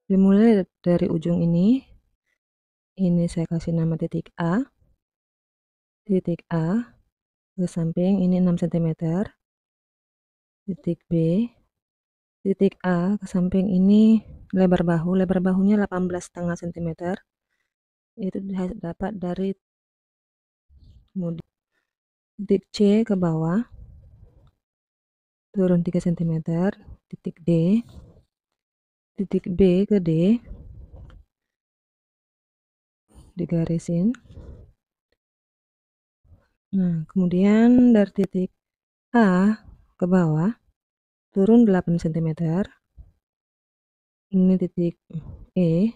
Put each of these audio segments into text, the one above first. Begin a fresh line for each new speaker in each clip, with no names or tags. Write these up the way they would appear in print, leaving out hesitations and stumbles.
Dimulai dari ujung ini saya kasih nama titik A ke samping ini 6 cm, titik B, titik A ke samping ini lebar bahunya 18,5 cm, itu dapat dari kemudian titik C ke bawah turun 3 cm, titik B ke D digarisin. Nah, kemudian dari titik A ke bawah turun 8 cm, ini titik E,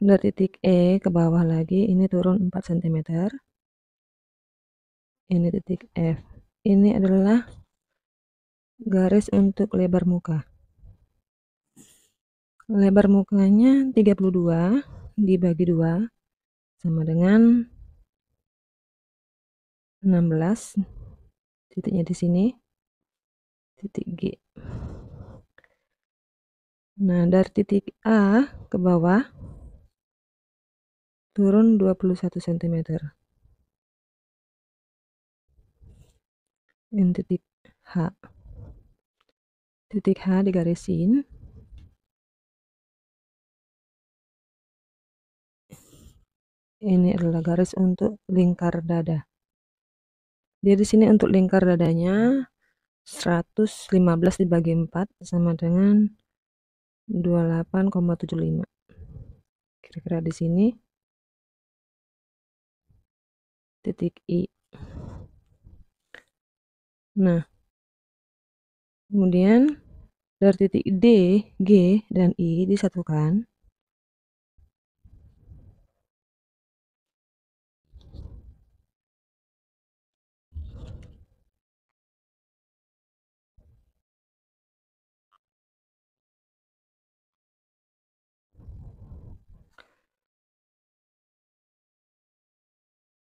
dari titik E ke bawah lagi ini turun 4 cm, ini titik F. Ini adalah garis untuk lebar muka. Lebar mukanya 32 dibagi 2 sama dengan 16, titiknya di sini, titik G. Nah, dari titik A ke bawah turun 21 cm. Ini titik H. Titik H digarisin. Ini adalah garis untuk lingkar dada. Jadi di sini untuk lingkar dadanya 115 dibagi 4 sama dengan 28,75. Kira-kira di sini titik I. Nah, kemudian dari titik D, G, dan I disatukan.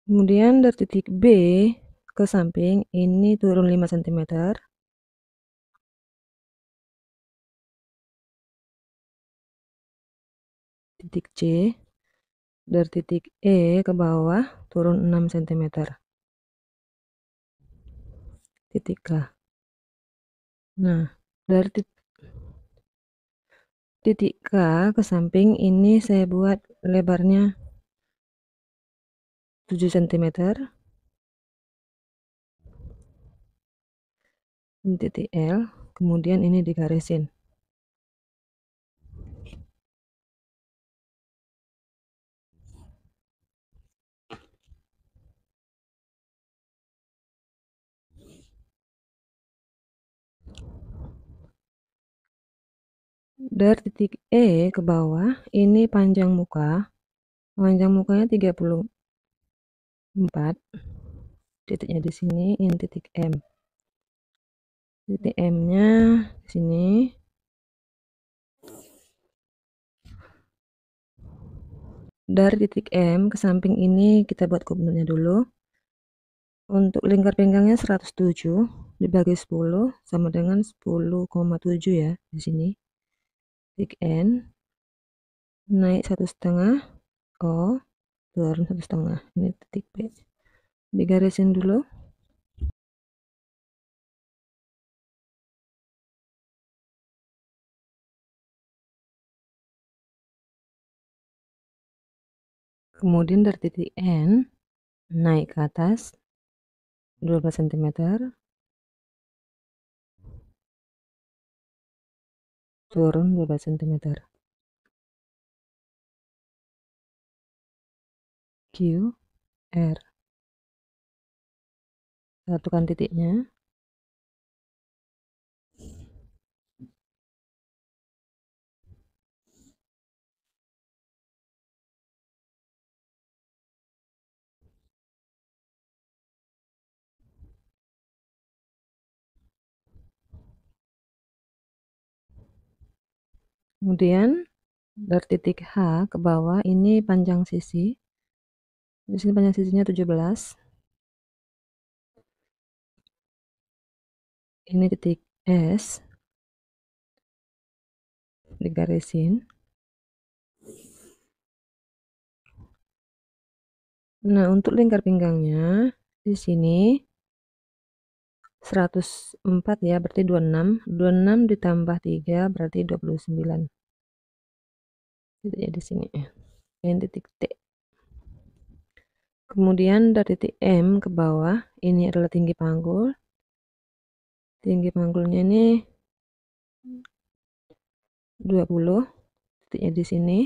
Kemudian dari titik B ke samping ini turun 5 cm. Titik C, dari titik E ke bawah turun 6 cm. Titik K. Nah, dari titik K ke samping ini saya buat lebarnya 7 cm. Ini titik L, kemudian ini digarisin. Dari titik E ke bawah ini panjang mukanya 34, titiknya di sini, ini titik M. Titik M-nya di sini. Dari titik M ke samping ini kita buat koordinatnya dulu. Untuk lingkar pinggangnya 107 dibagi 10 sama dengan 10,7 ya di sini. Titik N naik 1,5, O turun 1,5. Ini titik P. Digarisin dulu. Kemudian dari titik N naik ke atas 12 cm, turun 12 cm. Q, R. Satukan titiknya. Kemudian dari titik H ke bawah ini panjang sisi. Di sini panjang sisinya 17. Ini titik S. digarisin. Nah, untuk lingkar pinggangnya di sini 104 ya, berarti 26. 26 ditambah 3 berarti 29. Titiknya di sini. Ini titik T. Kemudian dari titik M ke bawah, ini adalah tinggi panggul. Tinggi panggulnya ini 20. Titiknya di sini.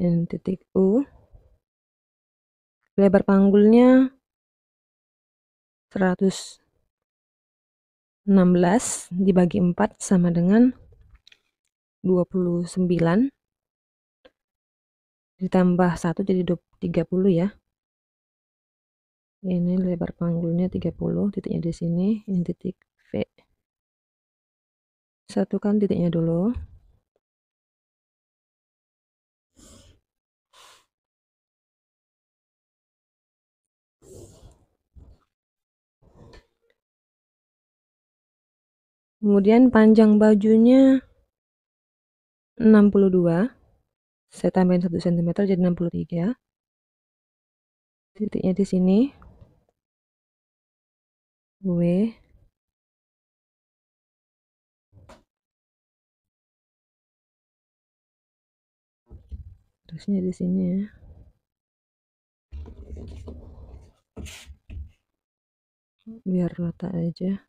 Ini titik U. Lebar panggulnya 116 dibagi 4 sama dengan 29 ditambah 1 jadi 30 ya. Ini lebar panggulnya 30, titiknya di sini, ini titik V. Satukan titiknya dulu. Kemudian panjang bajunya 62. Saya tambahin 1 cm jadi 63. Titiknya di sini. W. Terusnya di sini ya. Biar rata aja.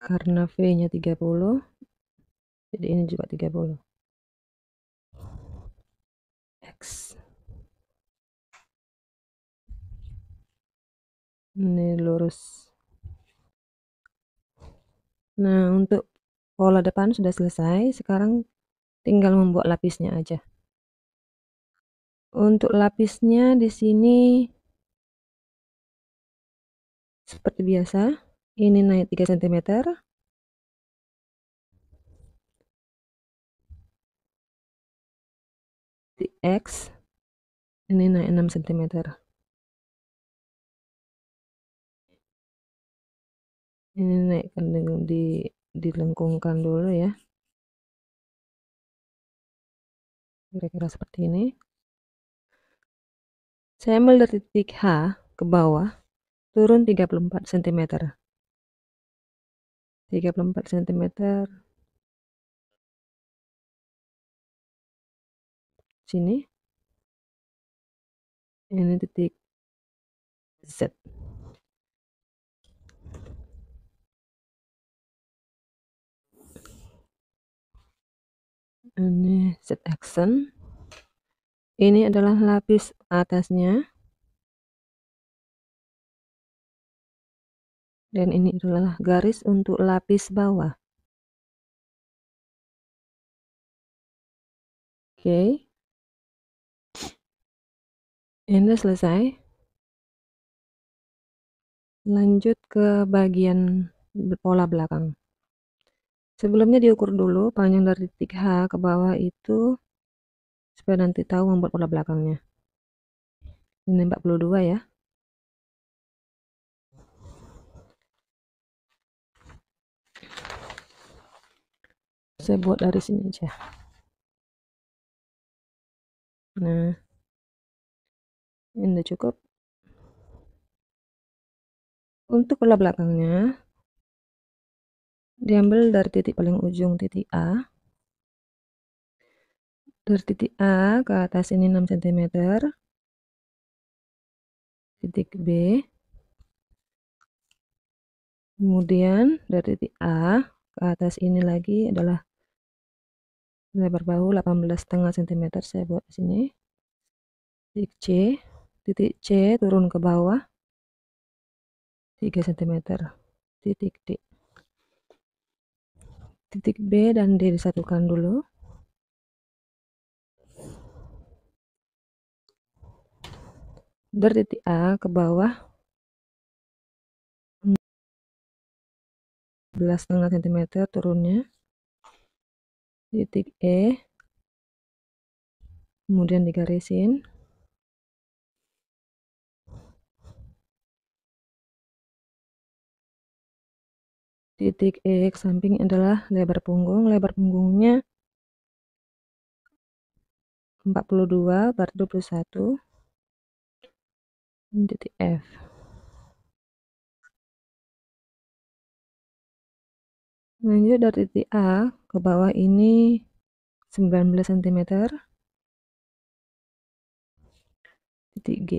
Karena V-nya 30, jadi ini juga 30. X. Ini lurus. Nah, untuk pola depan sudah selesai. Sekarang tinggal membuat lapisnya aja. Untuk lapisnya di sini seperti biasa, ini naik 3 cm. Di X ini naik 6 cm. Ini naikkan dengan dilengkungkan dulu ya. Kira-kira seperti ini. Saya ambil dari titik H ke bawah, turun 34 cm. 34 cm. Sini. Ini titik Z. Ini Z accent. Ini adalah lapis atasnya. Dan ini adalah garis untuk lapis bawah. Oke. Ini selesai. Lanjut ke bagian pola belakang. Sebelumnya diukur dulu panjang dari titik H ke bawah itu supaya nanti tahu membuat pola belakangnya. Ini 42 ya. Saya buat dari sini aja. Nah, ini udah cukup. Untuk pola belakangnya diambil dari titik paling ujung titik A. Dari titik A ke atas ini 6 cm. Titik B. Kemudian dari titik A ke atas ini lagi adalah lebar bahu 18,5 cm. Saya buat di sini. Titik C turun ke bawah 3 cm. Titik D. Titik B dan D disatukan dulu. Dari titik A ke bawah 11,5 cm turunnya. Titik E kemudian digarisin. Titik X samping adalah lebar punggungnya 42, berarti 21. Ini titik F. Lanjut dari titik A ke bawah ini 19 cm. Titik G.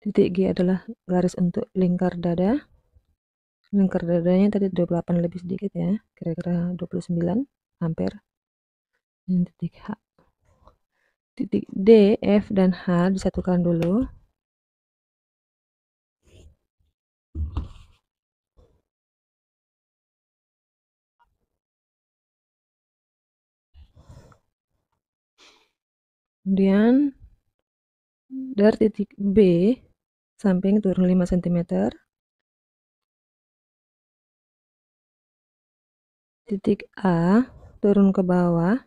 Titik G adalah garis untuk lingkar dada. Lingkar dadanya tadi 28 lebih sedikit ya, kira-kira 29 ampere. Ini titik H. Titik D, F, dan H disatukan dulu. Kemudian dari titik B samping turun 5 cm. Titik A turun ke bawah,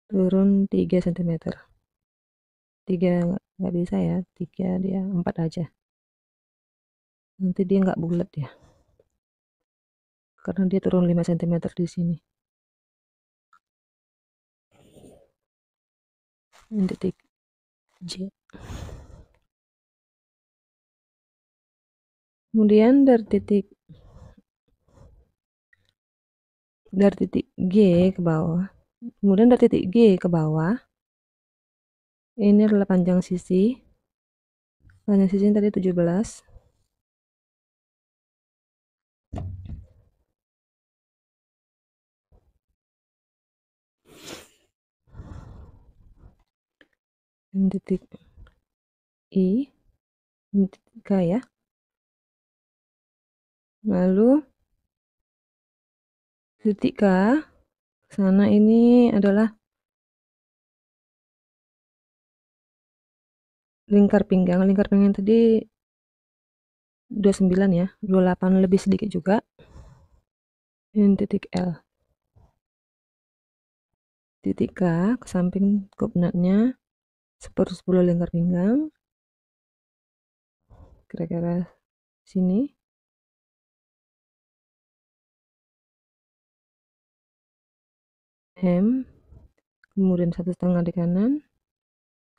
turun 3 cm. 3 nggak bisa ya, 3 dia 4 aja. Nanti dia nggak bulat ya, karena dia turun 5 cm di sini. Ini titik J. Kemudian dari titik G ke bawah, kemudian dari titik G ke bawah, ini adalah panjang sisi tadi 17. Ini titik I, ini titik K ya. Lalu titik K sana ini adalah lingkar pinggang tadi 29 ya, 28 lebih sedikit juga. Ini titik L. Titik K ke samping koordinatnya 1/10 lingkar pinggang, kira-kira sini. M, kemudian 1/2 di kanan,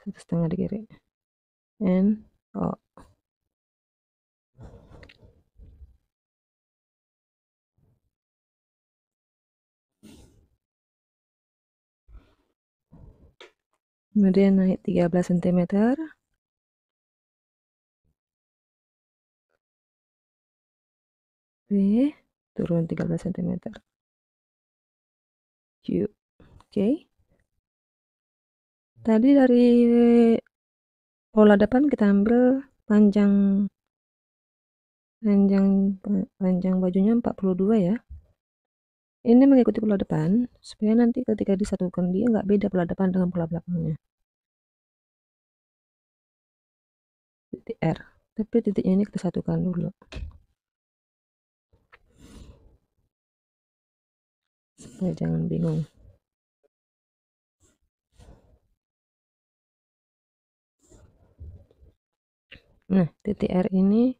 1/2 di kiri. N, O. Kemudian naik 13 cm. B, turun 13 cm. Q. Oke. Tadi dari pola depan kita ambil panjang bajunya 42 ya. Ini mengikuti pola depan supaya nanti ketika disatukan dia nggak beda pola depan dengan pola belakangnya. Titik R, tapi titiknya ini kita satukan dulu supaya jangan bingung. Nah, titik R ini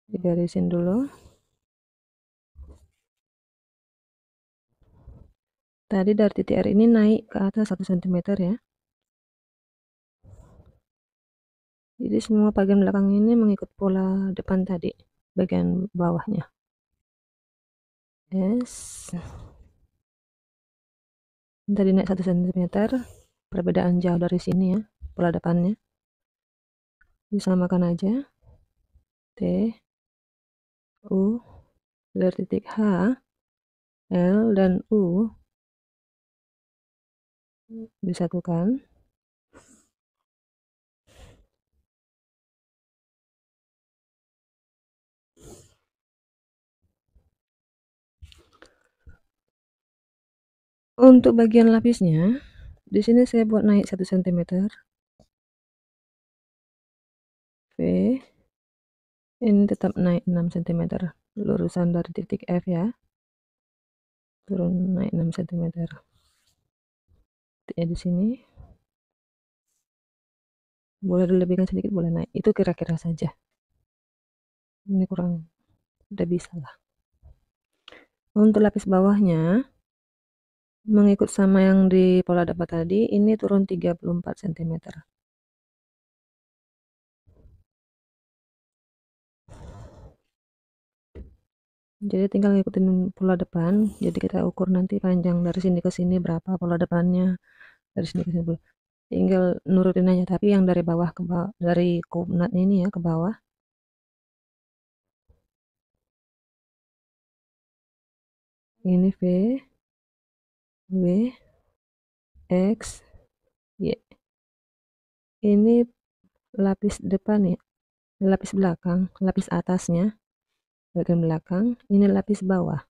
digarisin dulu. Tadi dari titik R ini naik ke atas 1 cm ya. Jadi semua bagian belakang ini mengikut pola depan tadi, bagian bawahnya. S. Tadi naik 1 cm, perbedaan jauh dari sini ya, pola depannya. Disamakan aja. T, U, dari titik H, L, dan U disatukan. Untuk bagian lapisnya, di sini saya buat naik 1 cm. V, Ini tetap naik 6 cm. Lurusan dari titik F ya. Turun naik 6 cm. Titiknya di sini. Boleh dilebihkan sedikit, boleh naik. Itu kira-kira saja. Ini kurang, udah bisa lah. Untuk lapis bawahnya, mengikut sama yang di pola dapat tadi, ini turun 34 cm. Jadi tinggal ngikutin pola depan. Jadi kita ukur nanti panjang dari sini ke sini berapa pola depannya, dari sini ke sini. Tinggal nurutin aja, tapi yang dari bawah ke bawah, dari kubnat ini ya ke bawah. Ini V, W, X, Y. Ini lapis depan ya, lapis belakang, lapis atasnya, bagian belakang. Ini lapis bawah.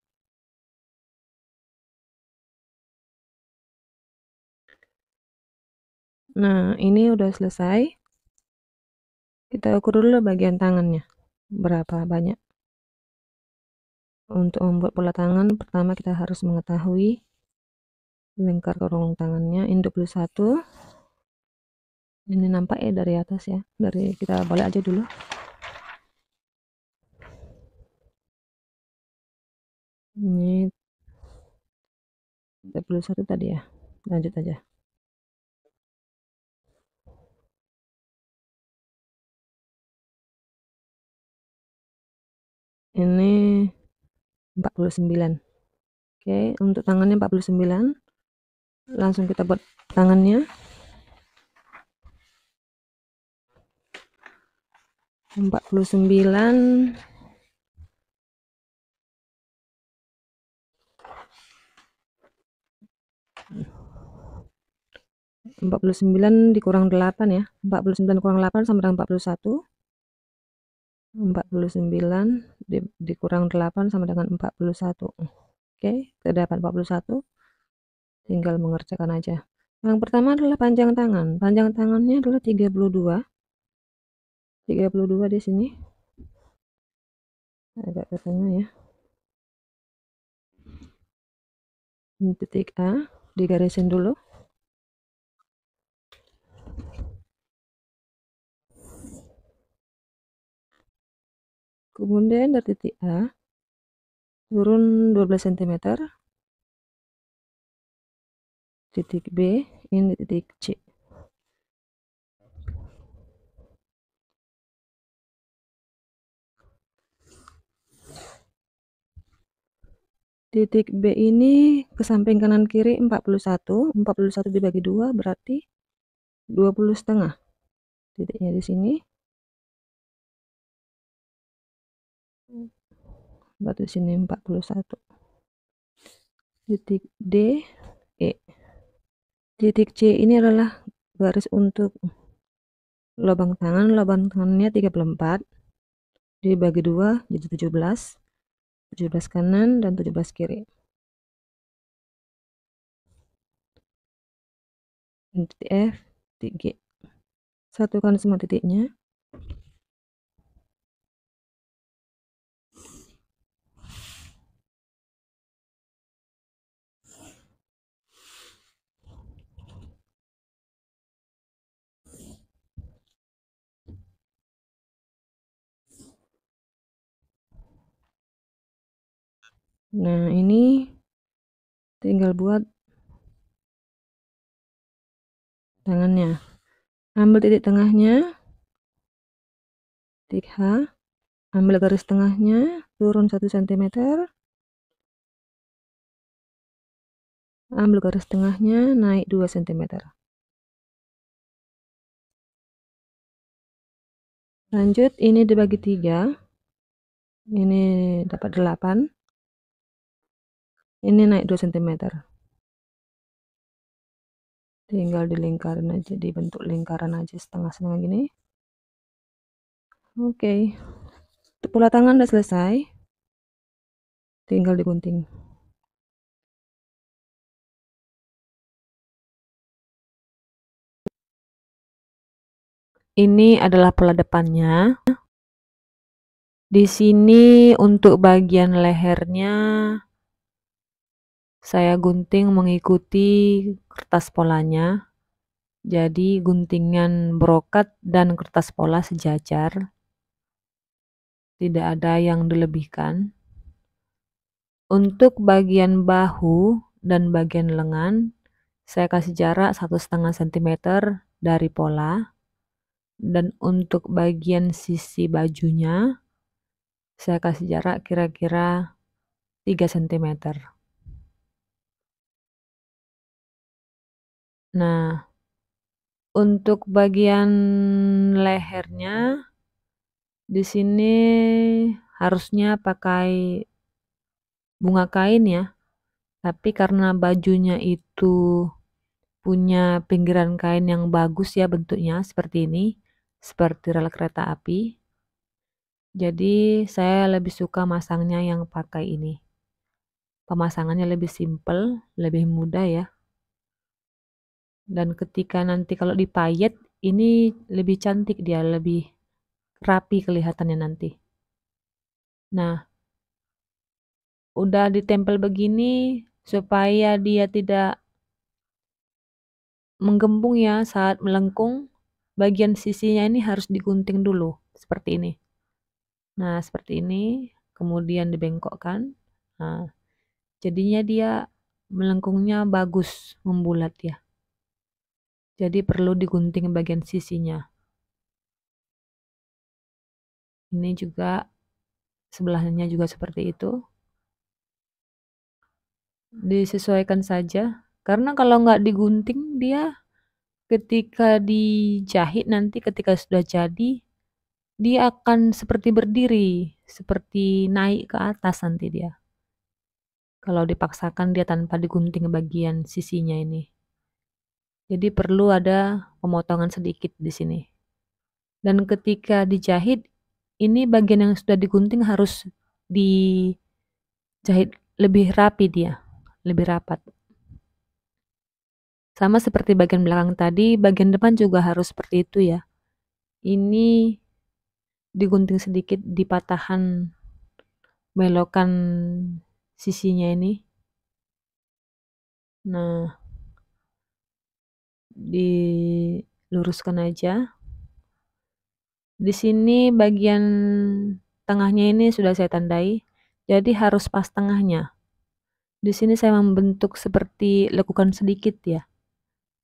Nah, ini udah selesai. Kita ukur dulu bagian tangannya, berapa banyak. Untuk membuat pola tangan, pertama kita harus mengetahui lingkar kerongkongan tangannya. Ini 21. Ini nampak ya dari atas ya. Dari kita balik aja dulu. Ini 21 tadi ya. Lanjut aja. Ini 49. Oke, untuk tangannya 49. Langsung kita buat tangannya. 49. 49 dikurang 8 ya. 49 kurang 8 sama dengan 41. 49 dikurang 8 sama dengan 41. Oke, kita dapat 41. Tinggal mengerjakan aja. Yang pertama adalah panjang tangan. Panjang tangannya adalah 32. 32 di sini. Agak ke tengah ya. Ini titik A, digarisin dulu. Kemudian dari titik A turun 12 cm. Titik B, ini titik C. Titik B ini ke samping kanan kiri 41. 41 dibagi 2 berarti 20,5. Titiknya di sini. Berarti di sini 41. Titik D, E. Titik C ini adalah garis untuk lubang tangan. Lubang tangannya 34. Dibagi 2 jadi 17. 17 kanan dan 17 kiri. Titik F, titik G. Satukan semua titiknya. Nah, ini tinggal buat tangannya. Ambil titik tengahnya, titik H, ambil garis tengahnya, turun 1 cm, ambil garis tengahnya, naik 2 cm. Lanjut, ini dibagi 3, ini dapat 8, ini naik 2 cm. Tinggal dilingkarin aja, dibentuk lingkaran aja setengah-setengah gini. Oke, pola tangan udah selesai, tinggal digunting. Ini adalah pola depannya. Di sini untuk bagian lehernya saya gunting mengikuti kertas polanya. Jadi guntingan brokat dan kertas pola sejajar. Tidak ada yang dilebihkan. Untuk bagian bahu dan bagian lengan, saya kasih jarak 1,5 cm dari pola. Dan untuk bagian sisi bajunya, saya kasih jarak kira-kira 3 cm. Nah, untuk bagian lehernya, di sini harusnya pakai bunga kain ya. Tapi karena bajunya itu punya pinggiran kain yang bagus ya bentuknya seperti ini, seperti rel kereta api. Jadi saya lebih suka masangnya yang pakai ini. Pemasangannya lebih simpel, lebih mudah ya. Dan ketika nanti kalau dipayet, ini lebih cantik dia, lebih rapi kelihatannya nanti. Nah, udah ditempel begini supaya dia tidak menggembung ya saat melengkung, bagian sisinya ini harus digunting dulu seperti ini. Nah, seperti ini, kemudian dibengkokkan. Nah, jadinya dia melengkungnya bagus, membulat ya. Jadi perlu digunting bagian sisinya. Ini juga sebelahnya juga seperti itu. Disesuaikan saja. Karena kalau nggak digunting dia ketika dijahit nanti ketika sudah jadi dia akan seperti berdiri, seperti naik ke atas nanti dia. Kalau dipaksakan dia tanpa digunting bagian sisinya ini. Jadi perlu ada pemotongan sedikit di sini. Dan ketika dijahit, ini bagian yang sudah digunting harus dijahit lebih rapi dia, lebih rapat. Sama seperti bagian belakang tadi, bagian depan juga harus seperti itu ya. Ini digunting sedikit di patahan belokan sisinya ini. Nah, diluruskan aja. Di sini bagian tengahnya ini sudah saya tandai, jadi harus pas tengahnya. Di sini saya membentuk seperti lekukan sedikit ya,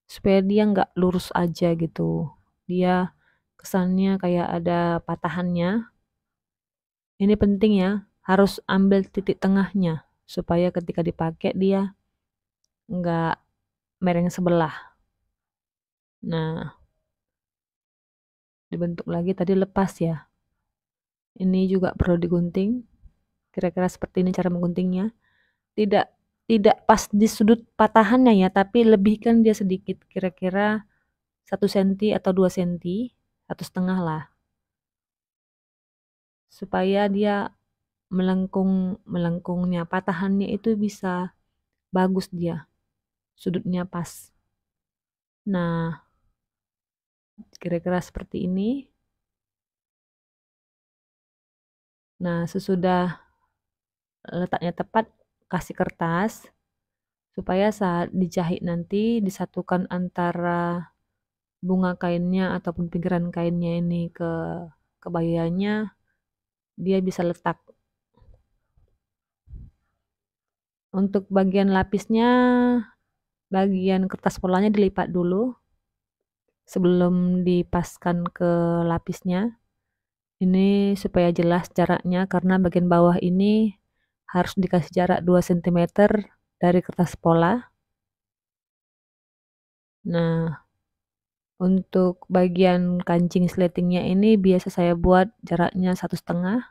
supaya dia nggak lurus aja gitu. Dia kesannya kayak ada patahannya. Ini penting ya, harus ambil titik tengahnya, supaya ketika dipakai dia nggak mereng sebelah. Nah, dibentuk lagi tadi lepas ya. Ini juga perlu digunting. Kira-kira seperti ini cara mengguntingnya. Tidak pas di sudut patahannya ya, tapi lebihkan dia sedikit, kira-kira 1 cm atau 2 cm, 1,5 lah. Supaya dia melengkungnya, patahannya itu bisa bagus dia. Sudutnya pas. Nah, kira-kira seperti ini. Nah, sesudah letaknya tepat, kasih kertas supaya saat dijahit nanti disatukan antara bunga kainnya ataupun pinggiran kainnya ini ke kebayanya, dia bisa letak. Untuk bagian lapisnya, bagian kertas polanya dilipat dulu sebelum dipaskan ke lapisnya. Ini supaya jelas jaraknya karena bagian bawah ini harus dikasih jarak 2 cm dari kertas pola. Nah, untuk bagian kancing sletingnya ini biasa saya buat jaraknya 1,5.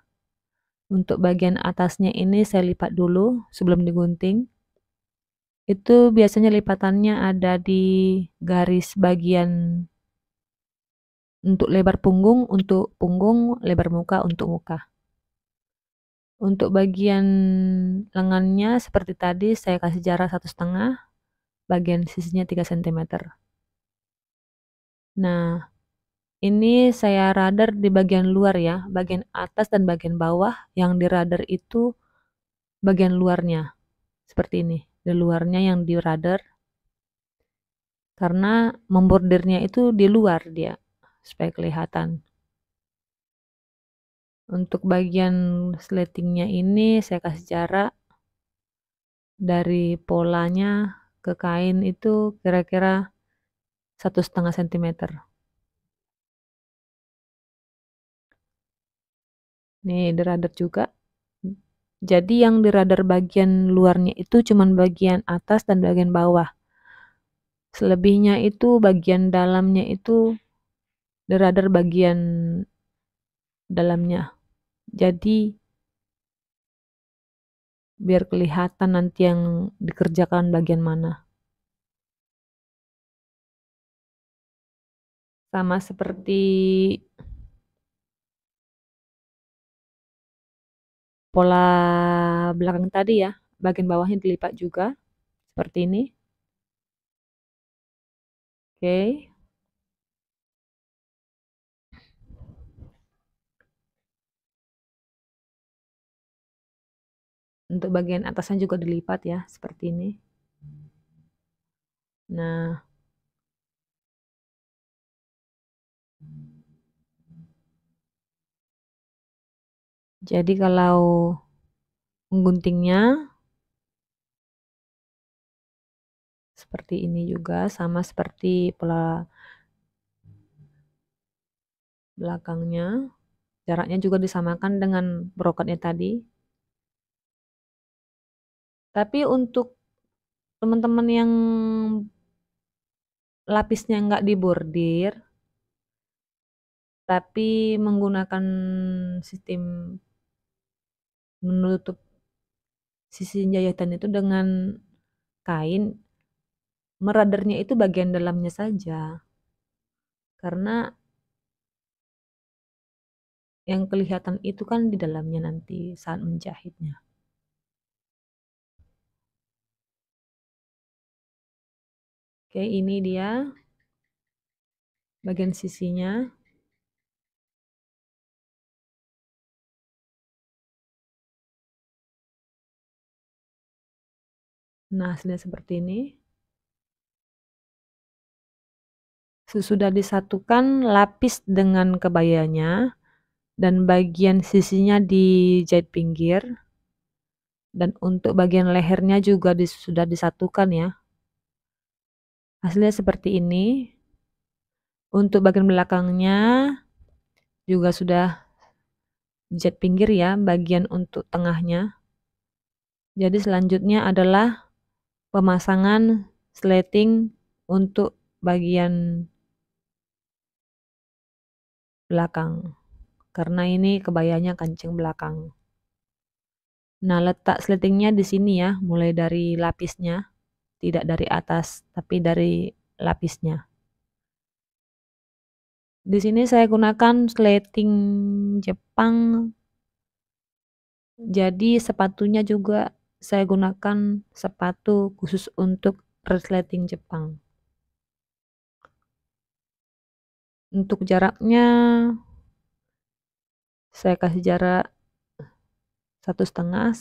Untuk bagian atasnya ini saya lipat dulu sebelum digunting. Itu biasanya lipatannya ada di garis bagian untuk lebar punggung, untuk punggung, lebar muka untuk muka. Untuk bagian lengannya seperti tadi saya kasih jarak 1,5, bagian sisinya 3 cm. Nah, Ini saya radar di bagian luar ya, bagian atas dan bagian bawah. Yang di radar itu bagian luarnya, seperti ini. Di luarnya yang di radar, karena membordirnya itu di luar dia, supaya kelihatan. Untuk bagian slatingnya ini saya kasih jarak dari polanya ke kain itu kira-kira 1,5 cm. Nih di radar juga. Jadi yang di radar bagian luarnya itu cuman bagian atas dan bagian bawah. Selebihnya itu bagian dalamnya itu di radar bagian dalamnya. Jadi biar kelihatan nanti yang dikerjakan bagian mana. Sama seperti pola belakang tadi ya, bagian bawahnya dilipat juga seperti ini. Oke. Untuk bagian atasnya juga dilipat ya, seperti ini. Nah, jadi kalau mengguntingnya seperti ini juga, sama seperti pola belakangnya. Jaraknya juga disamakan dengan broketnya tadi. Tapi untuk teman-teman yang lapisnya nggak dibordir, tapi menggunakan sistem menutup sisi jahitan itu dengan kain, meradarnya itu bagian dalamnya saja. Karena yang kelihatan itu kan di dalamnya nanti saat menjahitnya. Oke, ini dia bagian sisinya. Nah, hasilnya seperti ini. Sesudah disatukan lapis dengan kebayanya dan bagian sisinya dijahit pinggir. Dan untuk bagian lehernya juga sudah disatukan ya. Hasilnya seperti ini. Untuk bagian belakangnya juga sudah jahit pinggir ya, bagian untuk tengahnya. Jadi selanjutnya adalah pemasangan slating untuk bagian belakang. Karena ini kebayanya kancing belakang. Nah, letak slatingnya di sini ya, mulai dari lapisnya. Tidak dari atas, tapi dari lapisnya. Di sini saya gunakan slating Jepang. Jadi sepatunya juga saya gunakan sepatu khusus untuk resleting Jepang. Untuk jaraknya saya kasih jarak 1,5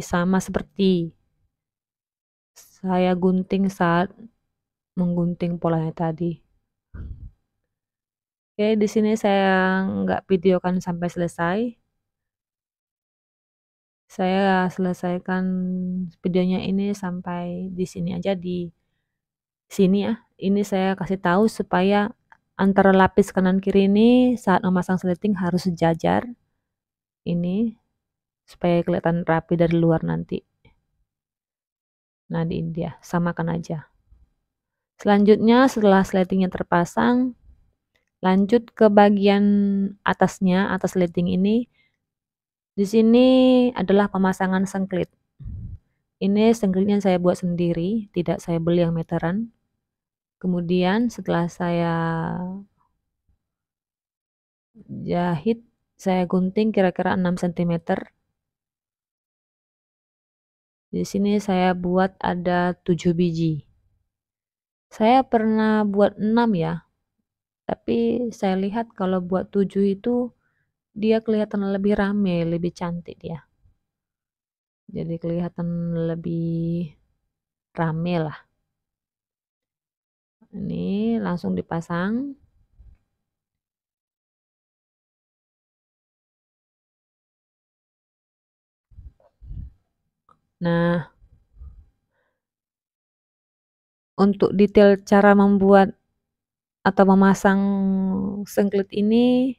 sama seperti saya gunting saat menggunting polanya tadi. Oke, di sini saya nggak videokan sampai selesai. Saya selesaikan videonya ini sampai di sini aja, di sini ya. Ini saya kasih tahu supaya antara lapis kanan kiri ini saat memasang slating harus sejajar. Ini supaya kelihatan rapi dari luar nanti. Nah, di India samakan aja. Selanjutnya setelah slatingnya terpasang, lanjut ke bagian atasnya, atas slating ini. Di sini adalah pemasangan sengklit. Ini sengklitnya saya buat sendiri, tidak saya beli yang meteran. Kemudian setelah saya jahit, saya gunting kira-kira 6 cm. Di sini saya buat ada 7 biji. Saya pernah buat 6 ya, tapi saya lihat kalau buat 7 itu dia kelihatan lebih rame, lebih cantik dia. Jadi kelihatan lebih rame lah. Ini langsung dipasang. Nah, untuk detail cara membuat atau memasang sengklit ini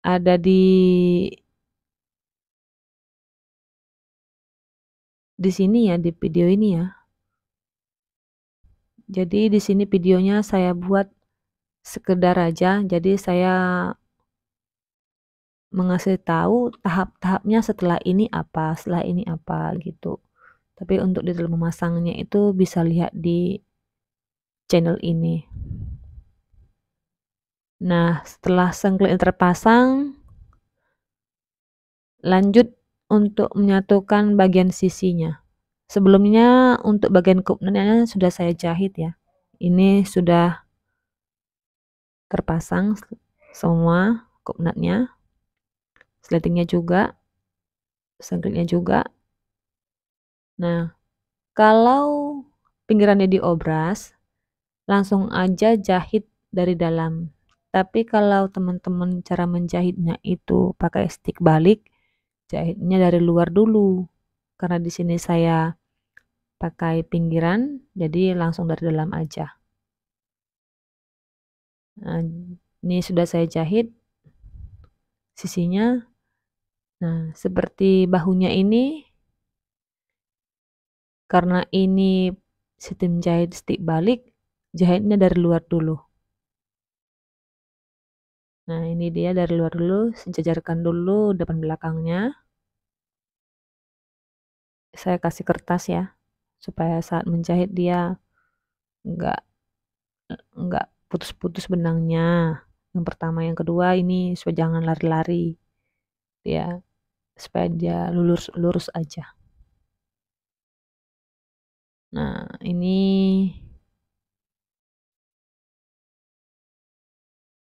ada di sini ya, di video ini ya. Jadi di sini videonya saya buat sekedar aja, jadi saya mengasih tahu tahap-tahapnya setelah ini apa gitu. Tapi untuk detail memasangnya itu bisa lihat di channel ini. Nah, setelah sengklit terpasang, lanjut untuk menyatukan bagian sisinya. Sebelumnya untuk bagian kupnetnya sudah saya jahit ya. Ini sudah terpasang semua kupnetnya, sletingnya juga, sengklitnya juga. Nah, kalau pinggirannya diobras, langsung aja jahit dari dalam. Tapi kalau teman-teman cara menjahitnya itu pakai stik balik, jahitnya dari luar dulu. Karena di sini saya pakai pinggiran, jadi langsung dari dalam aja. Nah, ini sudah saya jahit sisinya. Nah, seperti bahunya ini, karena ini sistem jahit stik balik, jahitnya dari luar dulu. Nah, ini dia dari luar dulu, sejajarkan dulu depan belakangnya. Saya kasih kertas ya, supaya saat menjahit dia enggak putus-putus benangnya. Yang pertama, yang kedua ini supaya jangan lari-lari. Ya, supaya dia lurus aja. Nah, ini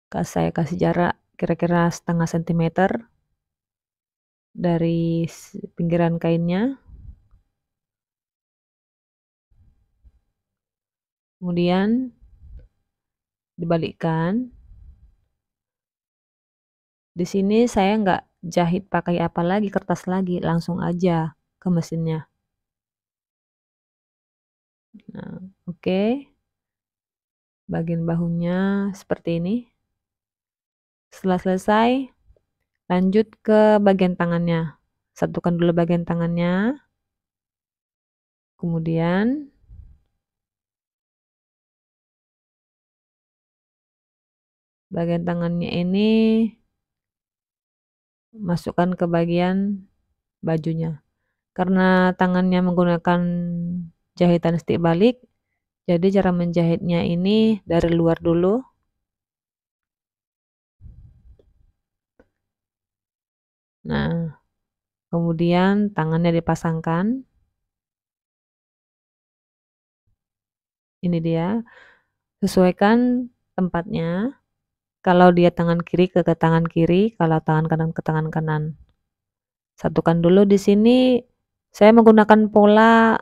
saya kasih jarak kira-kira setengah sentimeter dari pinggiran kainnya. Kemudian dibalikkan. Di sini saya nggak jahit pakai apa lagi, kertas lagi, langsung aja ke mesinnya. Nah, oke. Bagian bahunya seperti ini. Setelah selesai, lanjut ke bagian tangannya. Satukan dulu bagian tangannya. Kemudian bagian tangannya ini masukkan ke bagian bajunya. Karena tangannya menggunakan jahitan stik balik, jadi cara menjahitnya ini dari luar dulu. Nah, kemudian tangannya dipasangkan. Ini dia. Sesuaikan tempatnya. Kalau dia tangan kiri ke tangan kiri, kalau tangan kanan ke tangan kanan. Satukan dulu di sini. Saya menggunakan pola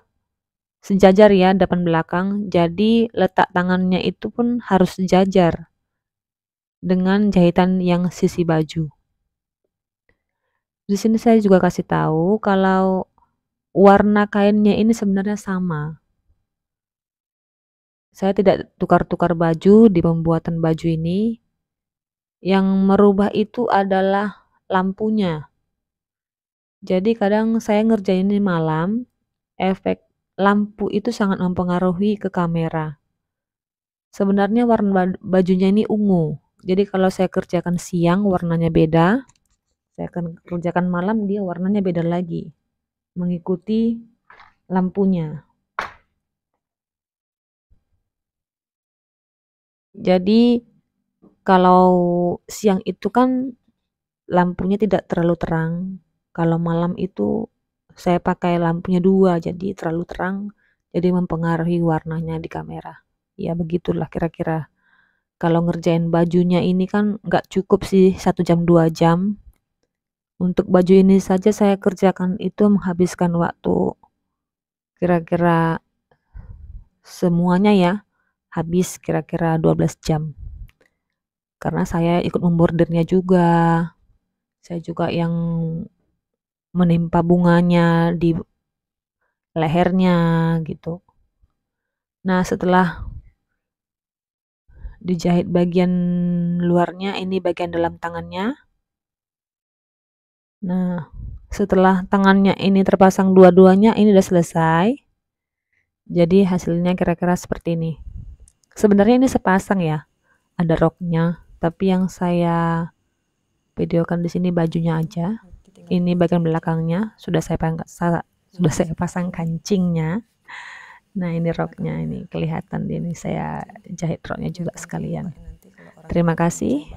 sejajar ya, depan belakang. Jadi letak tangannya itu pun harus sejajar dengan jahitan yang sisi baju. Di sini saya juga kasih tahu kalau warna kainnya ini sebenarnya sama. Saya tidak tukar-tukar baju di pembuatan baju ini. Yang merubah itu adalah lampunya. Jadi kadang saya ngerjain ini malam, efek lampu itu sangat mempengaruhi ke kamera. Sebenarnya warna bajunya ini ungu. Jadi kalau saya kerjakan siang warnanya beda, saya akan kerjakan malam dia warnanya beda lagi. Mengikuti lampunya. Jadi kalau siang itu kan lampunya tidak terlalu terang. Kalau malam itu saya pakai lampunya 2, jadi terlalu terang,
jadi mempengaruhi warnanya di kamera. Ya begitulah kira-kira. Kalau ngerjain bajunya ini kan nggak cukup sih 1 jam 2 jam. Untuk baju ini saja saya kerjakan itu menghabiskan waktu kira-kira semuanya ya, habis kira-kira 12 jam. Karena saya ikut membordirnya juga. Saya juga yang menimpa bunganya di lehernya gitu. Nah, setelah dijahit bagian luarnya, ini bagian dalam tangannya. Nah, setelah tangannya ini terpasang dua-duanya, ini udah selesai. Jadi hasilnya kira-kira seperti ini. Sebenarnya ini sepasang ya, ada roknya, tapi yang saya videokan di sini bajunya aja. Ini bagian belakangnya sudah saya pasang kancingnya. Nah, ini roknya, ini kelihatan ini saya jahit roknya juga sekalian. Terima kasih.